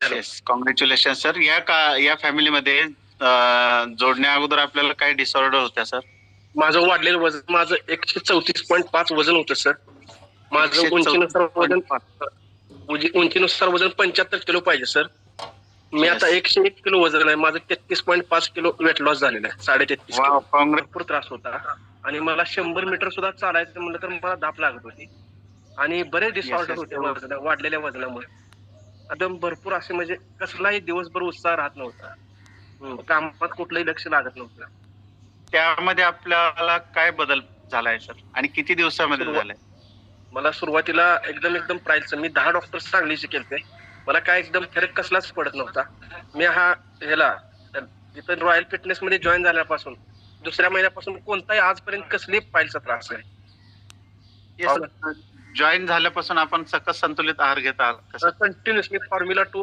Hello. Yes congratulation sir. या फॅमिलीमध्ये जोडण्या अगोदर आपल्याला काय डिसऑर्डर होत्या सर? माझं वाढलेलं वजन, माझं 134.5 वजन होतं सर. माझं उंचीनुसार वजन 134.5. उंचीनुसार वजन 75 किलो पाहिजे सर. मी आता Yes. 101 किलो वजन आहे. माझं 33.5 किलो वेट लॉस झालेलं आहे. 33.5 वाव, किलो. भरपूर त्रास होता आणि मला 100 मीटर सुद्धा चालायचं म्हणलं तर मला धाप लागत होती आणि बरेच येस डिसऑर्डर येस. होते वाढलेल्या वजनामुळे. एकदम भरपूर असे म्हणजे कसलाही दिवसभर उत्साह राहत नव्हता. कामात कुठलंही लक्ष लागत नव्हतं. त्यामध्ये आपल्याला काय बदल झालाय सर आणि किती दिवसामध्ये झालाय? मला सुरुवातीला एकदम प्राईजचं मी 10 डॉक्टर चांगलीचे केलते. मला काय एकदम फरक कसलाच पडत नव्हता. मी इथं रॉयल फिटनेस मध्ये जॉईन झाल्यापासून दुसऱ्या महिन्यापासून कोणताही आजपर्यंत कसली पायलचा त्रास आहे. Yes sir. जॉईन झाल्यापासून आपण सकस संतुलित आहार घेत आहात कसं? Continuously formula 2